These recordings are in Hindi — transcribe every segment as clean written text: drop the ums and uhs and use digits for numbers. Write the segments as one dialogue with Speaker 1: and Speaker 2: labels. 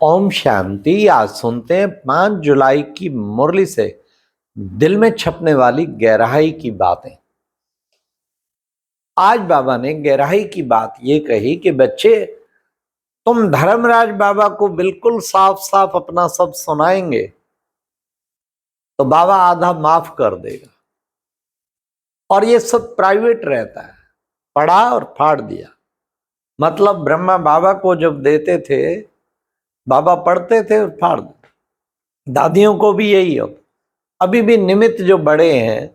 Speaker 1: ओम शांति। आज सुनते हैं 5 जुलाई की मुरली से दिल में छपने वाली गहराई की बातें। आज बाबा ने गहराई की बात ये कही कि बच्चे, तुम धर्मराज बाबा को बिल्कुल साफ साफ अपना सब सुनाएंगे तो बाबा आधा माफ कर देगा। और ये सब प्राइवेट रहता है, पढ़ा और फाड़ दिया। मतलब ब्रह्मा बाबा को जब देते थे, बाबा पढ़ते थे और फाड़ देते। दादियों को भी यही हो। अभी भी निमित्त जो बड़े हैं,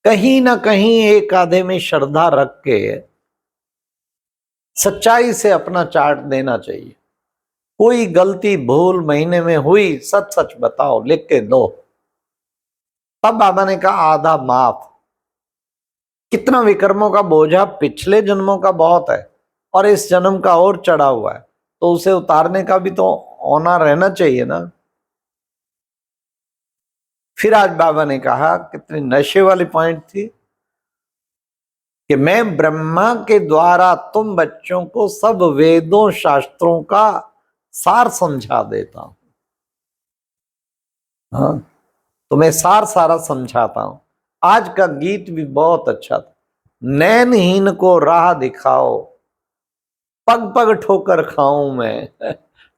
Speaker 1: कहीं ना कहीं एक आधे में श्रद्धा रख के सच्चाई से अपना चार्ट देना चाहिए। कोई गलती भूल महीने में हुई, सच सच बताओ, लिख के दो। तब बाबा ने कहा आधा माफ। कितना विकर्मों का बोझा पिछले जन्मों का बहुत है और इस जन्म का और चढ़ा हुआ है, तो उसे उतारने का भी तो होना रहना चाहिए ना। फिर आज बाबा ने कहा, कितनी नशे वाली पॉइंट थी, कि मैं ब्रह्मा के द्वारा तुम बच्चों को सब वेदों शास्त्रों का सार समझा देता हूं। हाँ, तुम्हें सार सारा समझाता हूं। आज का गीत भी बहुत अच्छा था। नैनहीन को राह दिखाओ, पग पग ठोकर खाऊं मैं।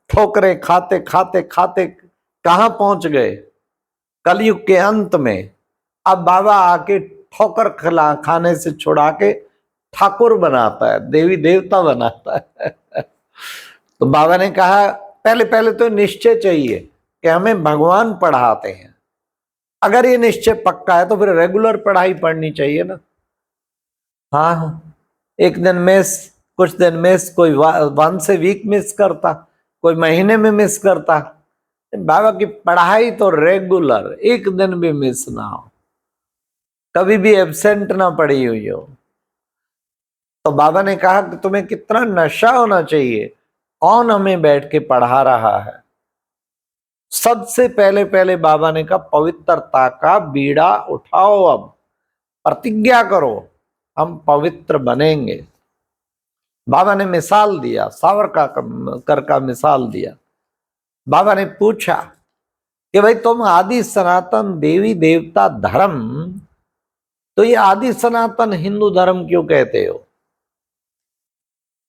Speaker 1: ठोकरे खाते खाते खाते कहां पहुंच गए, कलयुग के अंत में। अब बाबा आके ठोकर खाने से छुड़ा के ठाकुर बनाता है, देवी देवता बनाता है। तो बाबा ने कहा पहले पहले तो निश्चय चाहिए कि हमें भगवान पढ़ाते हैं। अगर ये निश्चय पक्का है तो फिर रेगुलर पढ़ाई पढ़नी चाहिए ना। हाँ, एक दिन मिस, कुछ दिन मिस, कोई 1 वीक मिस करता, कोई महीने में मिस करता। बाबा की पढ़ाई तो रेगुलर, एक दिन भी मिस ना हो, कभी भी एब्सेंट ना पड़ी हुई हो। तो बाबा ने कहा कि तुम्हें कितना नशा होना चाहिए, कौन हमें बैठ के पढ़ा रहा है। सबसे पहले पहले बाबा ने कहा पवित्रता का बीड़ा उठाओ, अब प्रतिज्ञा करो हम पवित्र बनेंगे। बाबा ने मिसाल दिया, सावरकर का मिसाल दिया। बाबा ने पूछा कि भाई तुम आदि सनातन देवी देवता धर्म, तो ये आदि सनातन हिंदू धर्म क्यों कहते हो।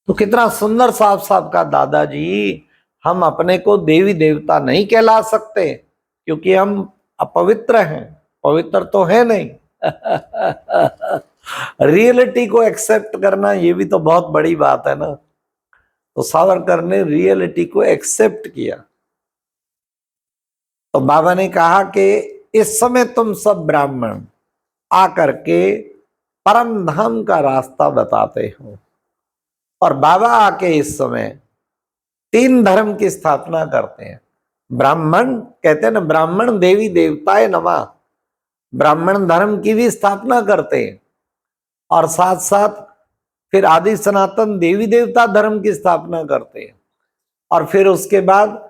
Speaker 1: तो कितना सुंदर साफ साफ का, दादाजी हम अपने को देवी देवता नहीं कहला सकते क्योंकि हम अपवित्र हैं। पवित्र तो है नहीं। रियलिटी को एक्सेप्ट करना ये भी तो बहुत बड़ी बात है ना। तो सावरकर ने रियलिटी को एक्सेप्ट किया। तो बाबा ने कहा कि इस समय तुम सब ब्राह्मण आकर के परम धाम का रास्ता बताते हो। और बाबा आके इस समय 3 धर्म की स्थापना करते हैं। ब्राह्मण कहते हैं ना, ब्राह्मण देवी देवताए नमः, ब्राह्मण धर्म की भी स्थापना करते हैं। और साथ साथ फिर आदि सनातन देवी देवता धर्म की स्थापना करते हैं। और फिर उसके बाद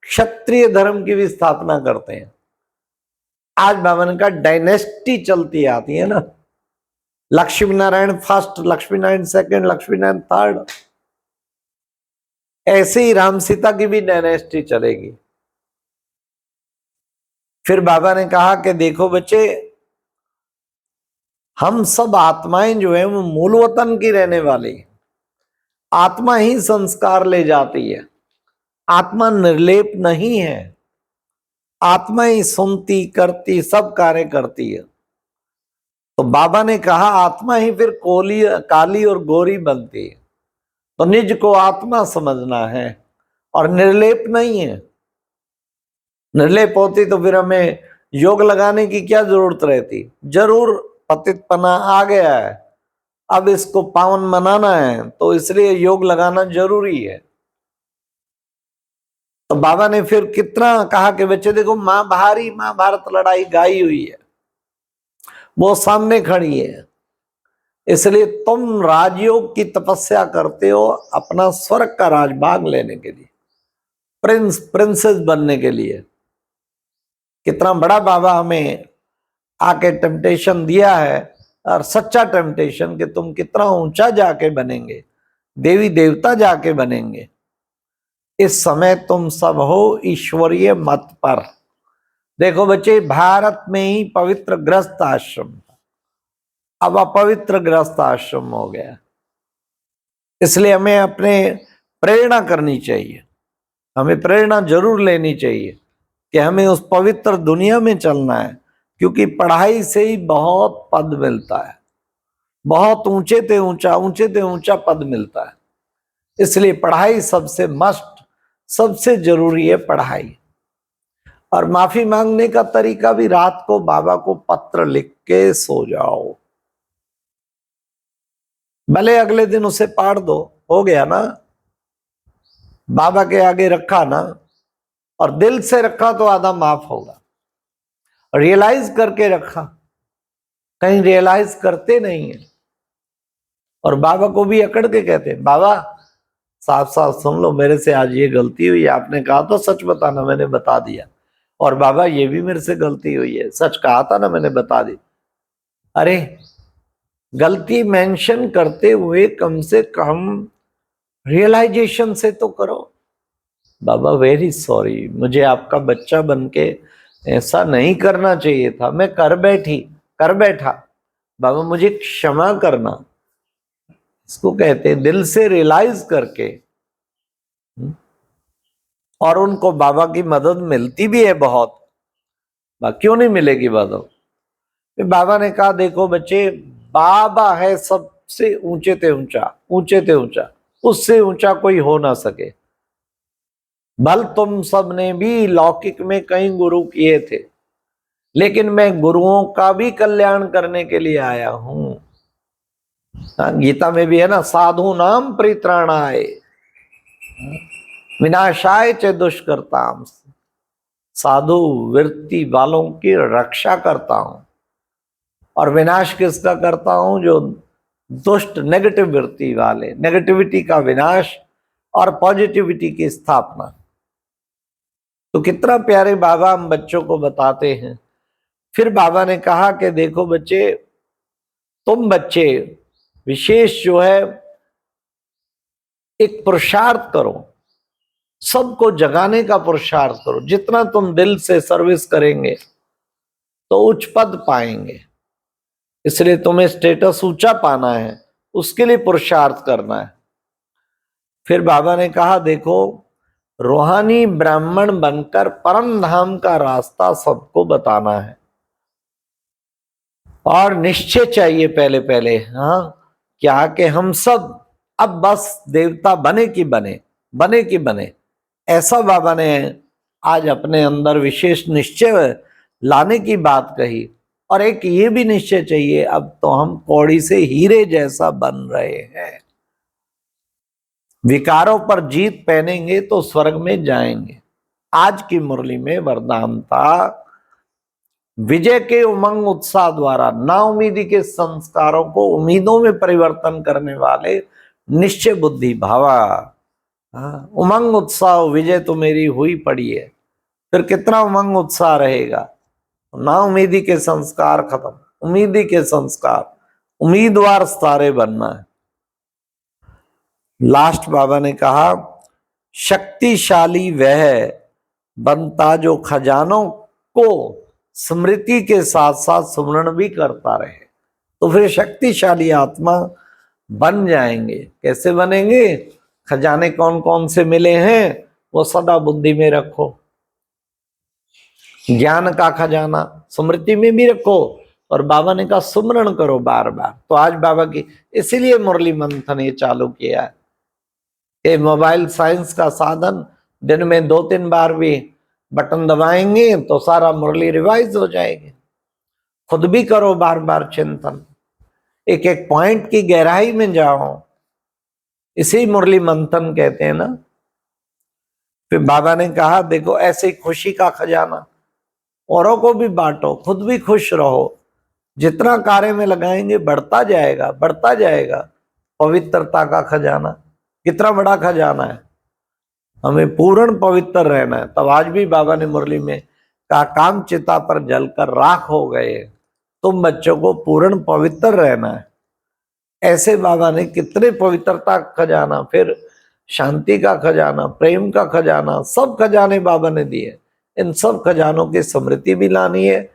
Speaker 1: क्षत्रिय धर्म की भी स्थापना करते हैं। आज बाबा का डायनेस्टी चलती आती है ना, Lakshmi Narayan first, Lakshmi Narayan second, Lakshmi Narayan third. ऐसे ही राम सीता की भी डायनेस्टी चलेगी। फिर बाबा ने कहा कि देखो बच्चे, हम सब आत्माएं जो है वो मूल वतन की रहने वाली। आत्मा ही संस्कार ले जाती है, आत्मा निर्लेप नहीं है। आत्मा ही सुनती करती सब कार्य करती है। तो बाबा ने कहा आत्मा ही फिर काली और गोरी बनती है। तो निज को आत्मा समझना है और निर्लेप नहीं है। निर्लेप होती तो फिर हमें योग लगाने की क्या जरूरत रहती। जरूर पतितपना आ गया है, अब इसको पावन मनाना है, तो इसलिए योग लगाना जरूरी है। तो बाबा ने फिर कितना कहा कि बच्चे देखो, मां भारी महाभारत लड़ाई गाई हुई है, वो सामने खड़ी है। इसलिए तुम राजयोग की तपस्या करते हो अपना स्वर्ग का राजभाग लेने के लिए, प्रिंसेस बनने के लिए। कितना बड़ा बाबा हमें आके टेम्पटेशन दिया है, और सच्चा टेम्पटेशन कि तुम कितना ऊंचा जाके बनेंगे, देवी देवता जाके बनेंगे। इस समय तुम सब हो ईश्वरीय मत पर। देखो बच्चे, भारत में ही पवित्र गृहस्थ आश्रम था, अब अपवित्र गृहस्थ आश्रम हो गया। इसलिए हमें अपने प्रेरणा करनी चाहिए, हमें प्रेरणा जरूर लेनी चाहिए कि हमें उस पवित्र दुनिया में चलना है, क्योंकि पढ़ाई से ही बहुत पद मिलता है, बहुत ऊंचे ते ऊंचा पद मिलता है। इसलिए पढ़ाई सबसे मस्ट, सबसे जरूरी है पढ़ाई। और माफी मांगने का तरीका भी, रात को बाबा को पत्र लिख के सो जाओ, भले अगले दिन उसे पाड़ दो, हो गया ना, बाबा के आगे रखा ना, और दिल से रखा तो आधा माफ होगा। रियलाइज करके रखा, कहीं रियलाइज करते नहीं है, और बाबा को भी अकड़ के कहते हैं, बाबा साफ साफ सुन लो, मेरे से आज ये गलती हुई, आपने कहा तो सच बताना, मैंने बता दिया, और बाबा ये भी मेरे से गलती हुई है, सच कहा था ना, मैंने बता दी। अरे गलती मेंशन करते हुए कम से कम रियलाइजेशन से तो करो, बाबा वेरी सॉरी, मुझे आपका बच्चा बनके ऐसा नहीं करना चाहिए था, मैं कर बैठा, बाबा मुझे क्षमा करना। इसको कहते हैं दिल से रियलाइज करके। और उनको बाबा की मदद मिलती भी है बहुत, क्यों नहीं मिलेगी मदद। बाबा ने कहा देखो बच्चे, बाबा है सबसे ऊंचे ते ऊंचा, उससे ऊंचा कोई हो ना सके। भल तुम सब ने भी लौकिक में कई गुरु किए थे, लेकिन मैं गुरुओं का भी कल्याण करने के लिए आया हूं। गीता में भी है ना, साधु नाम परित्राणाय विनाशाय च दुष्कर्ताम। साधु वृत्ति वालों की रक्षा करता हूं, और विनाश किसका करता हूं? जो दुष्ट नेगेटिव वृत्ति वाले, नेगेटिविटी का विनाश और पॉजिटिविटी की स्थापना। तो कितना प्यारे बाबा हम बच्चों को बताते हैं। फिर बाबा ने कहा कि देखो बच्चे, तुम बच्चे विशेष जो है एक पुरुषार्थ करो, सबको जगाने का पुरुषार्थ करो। जितना तुम दिल से सर्विस करेंगे तो उच्च पद पाएंगे। इसलिए तुम्हें स्टेटस ऊंचा पाना है, उसके लिए पुरुषार्थ करना है। फिर बाबा ने कहा देखो, रूहानी ब्राह्मण बनकर परम धाम का रास्ता सबको बताना है, और निश्चय चाहिए पहले पहले, हाँ क्या कि हम सब अब बस देवता बने कि बने, ऐसा बाबा ने आज अपने अंदर विशेष निश्चय लाने की बात कही। और एक ये भी निश्चय चाहिए, अब तो हम कौड़ी से हीरे जैसा बन रहे हैं, विकारों पर जीत पहनेंगे तो स्वर्ग में जाएंगे। आज की मुरली में वरदान था, विजय के उमंग उत्साह द्वारा नाउमीदी के संस्कारों को उम्मीदों में परिवर्तन करने वाले निश्चय बुद्धि भावा। उमंग उत्साह, विजय तो मेरी हुई पड़ी है, फिर कितना उमंग उत्साह रहेगा। नाउमीदी के संस्कार खत्म, उम्मीदी के संस्कार, उम्मीदवार सारे बनना है। लास्ट बाबा ने कहा, शक्तिशाली वह बनता जो खजानों को स्मृति के साथ साथ स्मरण भी करता रहे। तो फिर शक्तिशाली आत्मा बन जाएंगे। कैसे बनेंगे? खजाने कौन कौन से मिले हैं वो सदा बुद्धि में रखो। ज्ञान का खजाना स्मृति में भी रखो, और बाबा ने कहा सुमरण करो बार बार। तो आज बाबा की इसीलिए मुरली मंथन ये चालू किया है। ये मोबाइल साइंस का साधन, दिन में 2-3 बार भी बटन दबाएंगे तो सारा मुरली रिवाइज हो जाएगी। खुद भी करो बार बार चिंतन, एक एक पॉइंट की गहराई में जाओ, इसी मुरली मंथन कहते हैं ना। फिर बाबा ने कहा देखो, ऐसे खुशी का खजाना औरों को भी बांटो, खुद भी खुश रहो। जितना कार्य में लगाएंगे बढ़ता जाएगा। पवित्रता का खजाना कितना बड़ा खजाना है, हमें पूर्ण पवित्र रहना है। तब आज भी बाबा ने मुरली में कहा, काम चिता पर जलकर राख हो गए, तुम बच्चों को पूर्ण पवित्र रहना है। ऐसे बाबा ने कितने पवित्रता खजाना। फिर शांति का खजाना, प्रेम का खजाना, सब खजाने बाबा ने दिए। इन सब खजानों की स्मृति भी लानी है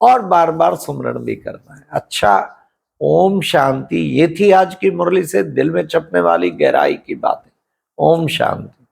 Speaker 1: और बार बार सुमरण भी करना है। अच्छा, ओम शांति। ये थी आज की मुरली से दिल में छपने वाली गहराई की बातें। ओम शांति।